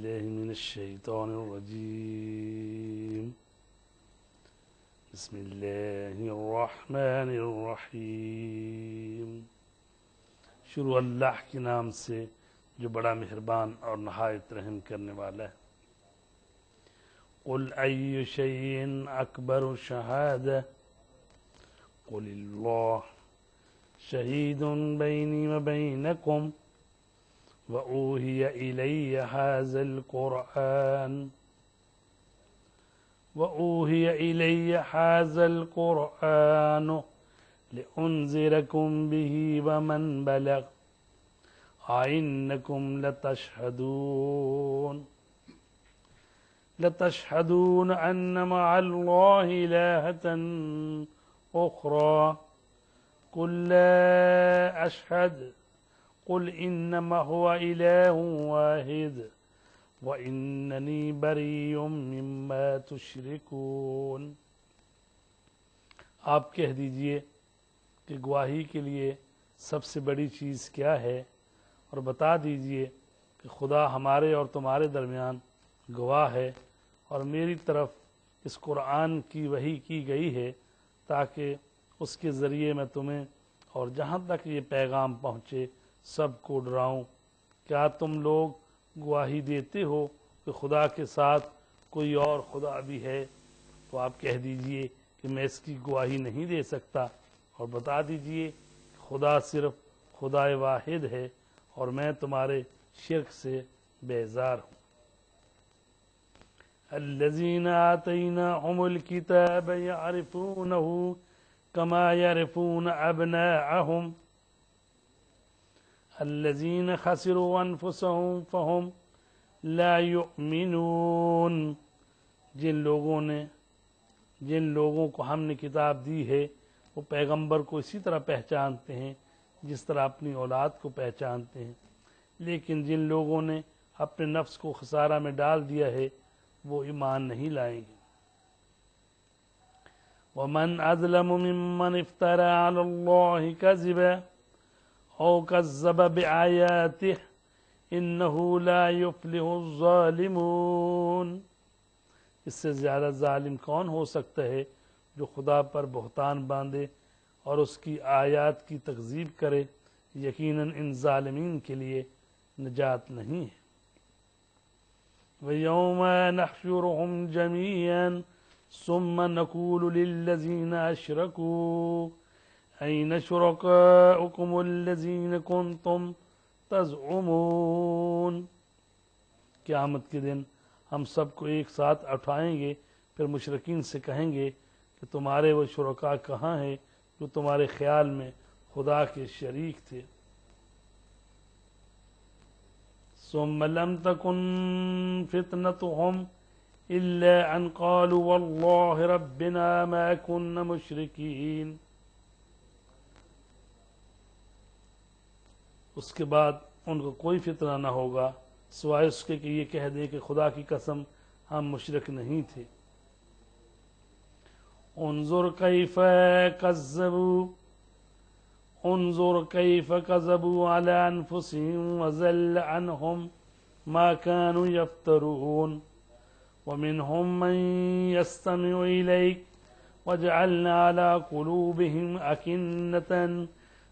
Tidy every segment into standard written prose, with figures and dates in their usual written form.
بالله من الشيطان الرجيم بسم الله الرحمن الرحیم. شروع اللہ کے نام سے جو بڑا مہربان اور نہایت رحم کرنے والا ہے. قل ای شیء اکبر شہادہ قل اللہ شہید بینی وبینکم وأوحي إلي هذا القرآن لأنذركم به ومن بلغ أئنكم لتشهدون أن مع الله إلهة أخرى قل لا أشهد قل إنما هو إله واحد وإنني بريء مما تشركون. آپ کہہ دیجئے کہ گواہی کے لیے سب سے بڑی چیز کیا ہے، اور بتا دیجئے کہ خدا ہمارے اور تمہارے درمیان گواہ ہے، اور میری طرف اس قرآن کی وحی کی گئی ہے تاکہ اس کے ذریعے میں تمہیں اور جہاں تک یہ پیغام پہنچے سب کو ڈراؤں. کیا تم لوگ گواہی دیتے ہو کہ خدا کے ساتھ کوئی اور خدا بھی ہے؟ تو آپ کہہ دیجئے کہ میں اس کی گواہی نہیں دے سکتا، اور بتا دیجئے کہ خدا صرف خدا واحد ہے اور میں تمہارے شرک سے بیزار ہوں. الذین آتیناہم الکتاب یعرفونہ کما یعرفون ابناءہم الذین خسروا انفسهم فهم لا یؤمنون. جن لوگوں کو ہم نے کتاب دی ہے وہ پیغمبر کو اسی طرح پہچانتے ہیں جس طرح اپنی اولاد کو پہچانتے ہیں، لیکن جن لوگوں نے اپنے نفس کو خسارہ میں ڈال دیا ہے وہ ایمان نہیں لائیں گے. وَمَنْ أَظْلَمُ مِمَّنِ افْتَرَى عَلَى اللَّهِ كَذِبًا او کذب بآیاتہ انہ لا یفلح الظالمون. اس سے زیادہ ظالم کون ہو سکتا ہے جو خدا پر بہتان باندھے اور اس کی آیات کی تکذیب کرے؟ یقیناً ان ظالمین کے لیے نجات نہیں ہے. وَيَوْمَ نَحْشُرُهُمْ جَمِيعًا ثُمَّ نَقُولُ لِلَّذِينَ أَشْرَكُوا أَيْنَ شُرَكَاؤُكُمُ الَّذِينَ كُنْتُمْ تَزْعُمُونَ. قیامت کے دن ہم سب کو ایک ساتھ اٹھائیں گے، پھر مشرکین سے کہیں گے کہ تمہارے وہ شرکاء کہاں ہیں جو تمہارے خیال میں خدا کے شریک تھے. ثُمَّ لَمْ تَكُنْ فِتْنَتُهُمْ إِلَّا أَنْ قَالُوا وَاللَّهِ رَبِّنَا مَا كُنَّا مُشْرِكِينَ. اس کے بعد ان کو کوئی فتنہ نہ ہوگا سوائے اس کے کہ یہ کہہ دیں کہ خدا کی قسم ہم مشرک نہیں تھے. انظر کیف کذبوا علی انفسهم وضل عنهم ما كانوا يفترون ومنهم من يستمع إليك وجعلنا على قلوبهم أكنة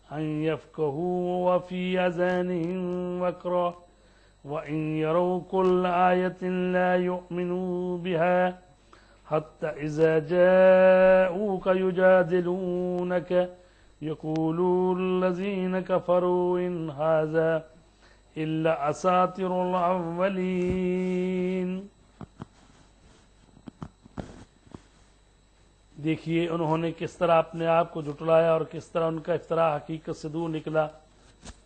أن يفقهوا وفي آذانهم وقرا وإن يروا كل آية لا يؤمنوا بها حتى إذا جاءوك يجادلونك يقول الذين كفروا إن هذا إلا أساطير الأولين. دیکھیے انہوں نے کس طرح اپنے آپ کو جھٹلایا اور کس طرح ان کا افطرا حقیقت سے دور نکلا،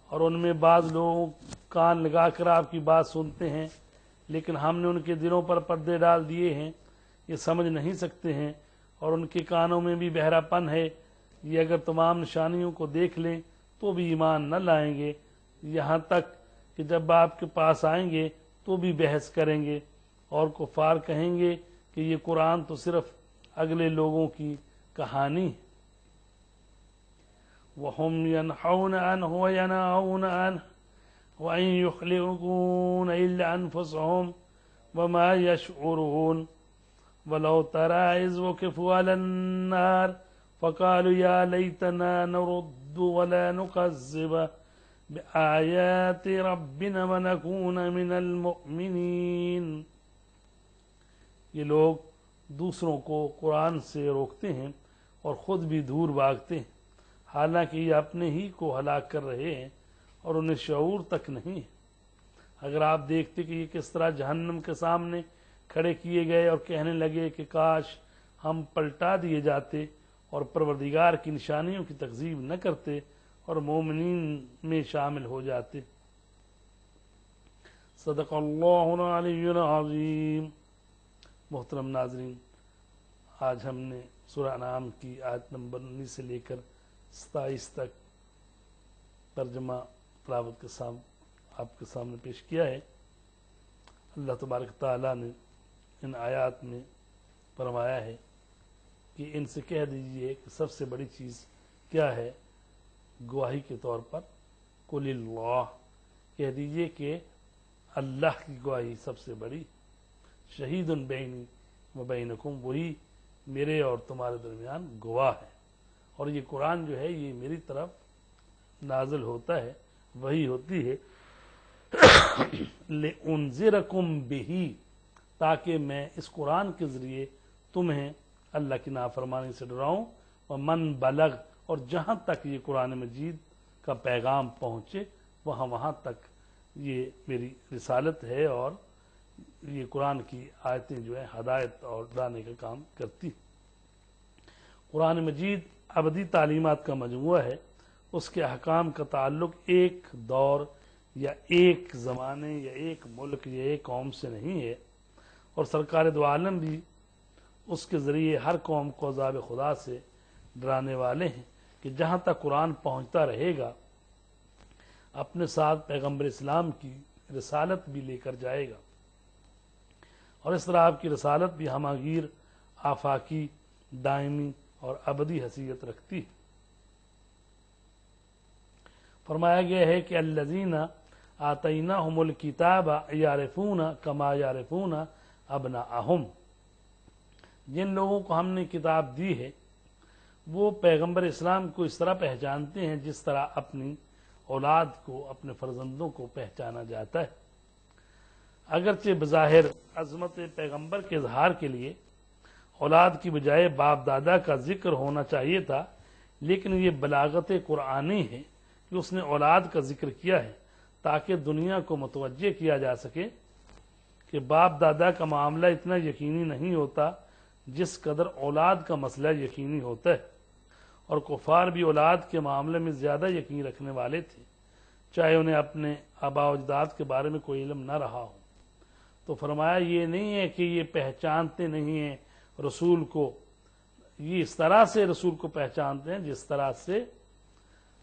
اور ان میں بعض لوگ کان لگا کر آپ کی بات سنتے ہیں لیکن ہم نے ان کے دلوں پر پردے ڈال دیے ہیں، یہ سمجھ نہیں سکتے ہیں، اور ان کے کانوں میں بھی بہرا پن ہے. یہ اگر تمام نشانیوں کو دیکھ لیں تو بھی ایمان نہ لائیں گے، یہاں تک کہ جب آپ کے پاس آئیں گے تو بھی بحث کریں گے، اور کفار کہیں گے کہ یہ قرآن تو صرف اگلے لوگوں کی کہانی. وَهُمْ يَنْحَوْنَ عَنْهُ وَيَنَاؤُونَ عَنْهُ وَإِن يُخْلِقُونَ إِلَّا أَنفُسَهُمْ وَمَا يَشْعُرُونَ وَلَوْ تَرَىٰ إِذْ وُقِفُوا عَلَى النَّارِ فَقَالُوا يَا لَيْتَنَا نُرَدُّ وَلَا نُكَذِّبَ بِآيَاتِ رَبِّنَا وَنَكُونَ مِنَ الْمُؤْمِنِينَ۔ یہ لوگ دوسروں کو قرآن سے روکتے ہیں اور خود بھی دور بھاگتے ہیں، حالانکہ یہ اپنے ہی کو ہلاک کر رہے ہیں اور انہیں شعور تک نہیں ہے۔ اگر آپ دیکھتے کہ یہ کس طرح جہنم کے سامنے کھڑے کیے گئے اور کہنے لگے کہ کاش ہم پلٹا دیے جاتے اور پروردگار کی نشانیوں کی تکذیب نہ کرتے اور مومنین میں شامل ہو جاتے۔ صدق اللہ العلی العظیم۔ محترم ناظرین، آج ہم نے سورہ انعام کی آیت نمبر 19 سے لے کر 27 تک ترجمہ تلاوت کے ساتھ آپ کے سامنے پیش کیا ہے۔ اللہ تبارک تعالیٰ نے ان آیات میں فرمایا ہے کہ ان سے کہہ دیجئے کہ سب سے بڑی چیز کیا ہے گواہی کے طور پر، قل اللہ، کہہ دیجئے کہ اللہ کی گواہی سب سے بڑی، شہید بینی و بینکم، وہی میرے اور تمہارے درمیان گواہ ہے، اور یہ قرآن جو ہے یہ میری طرف نازل ہوتا ہے، وہی ہوتی ہے، لِأُنذِرَكُمْ بِهِ، تاکہ میں اس قرآن کے ذریعے تمہیں اللہ کی نافرمانی سے ڈراؤں، وَمَن بَلَغ، اور جہاں تک یہ قرآن مجید کا پیغام پہنچے وہاں تک یہ میری رسالت ہے، اور یہ قرآن کی آیتیں جو ہیں ہدایت اور ڈرانے کا کام کرتی۔ قرآن مجید ابدی تعلیمات کا مجموعہ ہے، اس کے احکام کا تعلق ایک دور یا ایک زمانے یا ایک ملک یا ایک قوم سے نہیں ہے، اور سرکار دو عالم بھی اس کے ذریعے ہر قوم کو عذاب خدا سے ڈرانے والے ہیں کہ جہاں تک قرآن پہنچتا رہے گا اپنے ساتھ پیغمبر اسلام کی رسالت بھی لے کر جائے گا، اور اس طرح آپ کی رسالت بھی ہماگیر، آفاقی، دائمی اور ابدی حیثیت رکھتی ہے۔ فرمایا گیا ہے کہ الذین آتیناہم الکتاب یعرفون کما یعرفون ابناءہم، جن لوگوں کو ہم نے کتاب دی ہے وہ پیغمبر اسلام کو اس طرح پہچانتے ہیں جس طرح اپنی اولاد کو، اپنے فرزندوں کو پہچانا جاتا ہے۔ اگرچہ بظاہر عظمت پیغمبر کے اظہار کے لیے اولاد کی بجائے باپ دادا کا ذکر ہونا چاہیے تھا، لیکن یہ بلاغت قرآنی ہے کہ اس نے اولاد کا ذکر کیا ہے تاکہ دنیا کو متوجہ کیا جا سکے کہ باپ دادا کا معاملہ اتنا یقینی نہیں ہوتا جس قدر اولاد کا مسئلہ یقینی ہوتا ہے، اور کفار بھی اولاد کے معاملے میں زیادہ یقین رکھنے والے تھے، چاہے انہیں اپنے آباء و اجداد کے بارے میں کوئی علم نہ رہا ہو۔ تو فرمایا یہ نہیں ہے کہ یہ پہچانتے نہیں ہیں رسول کو، یہ اس طرح سے رسول کو پہچانتے ہیں جس طرح سے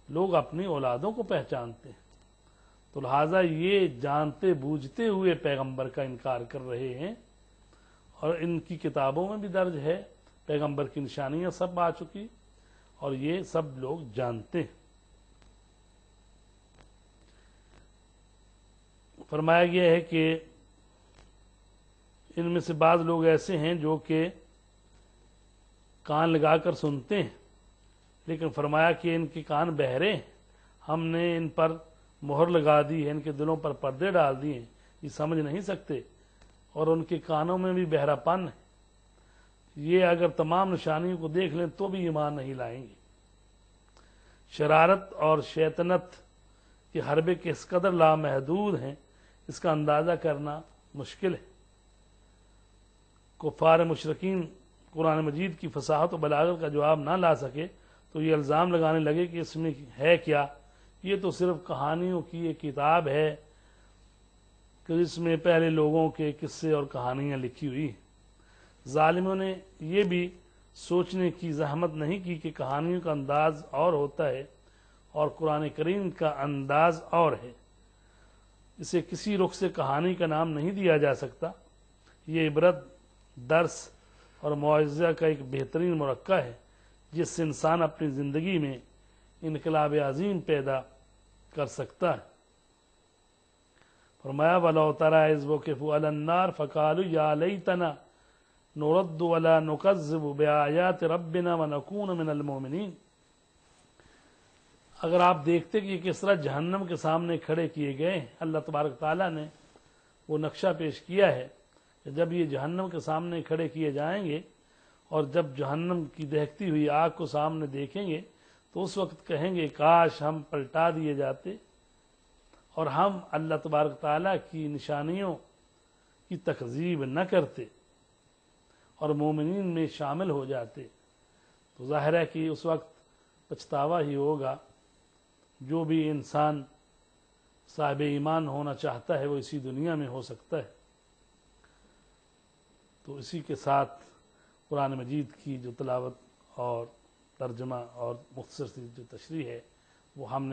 لوگ اپنی اولادوں کو پہچانتے ہیں، تو لہٰذا یہ جانتے بوجھتے ہوئے پیغمبر کا انکار کر رہے ہیں، اور ان کی کتابوں میں بھی درج ہے، پیغمبر کی نشانیاں سب آ چکی اور یہ سب لوگ جانتے ہیں۔ فرمایا گیا ہے کہ ان میں سے بعض لوگ ایسے ہیں جو کہ کان لگا کر سنتے ہیں، لیکن فرمایا کہ ان کے کان بہرے ہیں، ہم نے ان پر مہر لگا دی ہے، ان کے دلوں پر پردے ڈال دیے ہیں، یہ سمجھ نہیں سکتے، اور ان کے کانوں میں بھی بہرا پن ہے، یہ اگر تمام نشانیوں کو دیکھ لیں تو بھی ایمان نہیں لائیں گے۔ شرارت اور شیطنت کے حربے کس قدر لامحدود ہیں اس کا اندازہ کرنا مشکل ہے۔ کفار مشرکین قرآن مجید کی فصاحت و بلاغت کا جواب نہ لا سکے تو یہ الزام لگانے لگے کہ اس میں ہے کیا، یہ تو صرف کہانیوں کی ایک کتاب ہے کہ جس میں پہلے لوگوں کے قصے اور کہانیاں لکھی ہوئی ہیں۔ ظالموں نے یہ بھی سوچنے کی زحمت نہیں کی کہ کہانیوں کا انداز اور ہوتا ہے اور قرآن کریم کا انداز اور ہے، اسے کسی رخ سے کہانی کا نام نہیں دیا جا سکتا، یہ عبرت، درس اور معجزہ کا ایک بہترین مرکہ ہے جس سے انسان اپنی زندگی میں انقلاب عظیم پیدا کر سکتا ہے۔ فرمایا وَلَوْ تَرَىٰ إِذْ وُقِفُوا عَلَى النَّارِ فَقَالُوا يَا لَيْتَنَا نُرَدُّ وَلَا نُكَذِّبُ بِآيَاتِ رَبِّنَا وَنَكُونَ مِنَ الْمُؤْمِنِينَ۔ اگر آپ دیکھتے کہ یہ کس طرح جہنم کے سامنے کھڑے کیے گئے ہیں، اللہ تبارک تعالیٰ نے وہ نقشہ پیش کیا ہے کہ جب یہ جہنم کے سامنے کھڑے کیے جائیں گے اور جب جہنم کی دہکتی ہوئی آگ کو سامنے دیکھیں گے تو اس وقت کہیں گے کاش ہم پلٹا دیے جاتے اور ہم اللہ تبارک تعالیٰ کی نشانیوں کی تکذیب نہ کرتے اور مومنین میں شامل ہو جاتے۔ تو ظاہر ہے کہ اس وقت پچھتاوا ہی ہوگا۔ جو بھی انسان صاحب ایمان ہونا چاہتا ہے وہ اسی دنیا میں ہو سکتا ہے۔ تو اسی کے ساتھ قرآن مجید کی جو تلاوت اور ترجمہ اور مختصر سی جو تشریح ہے وہ ہم نے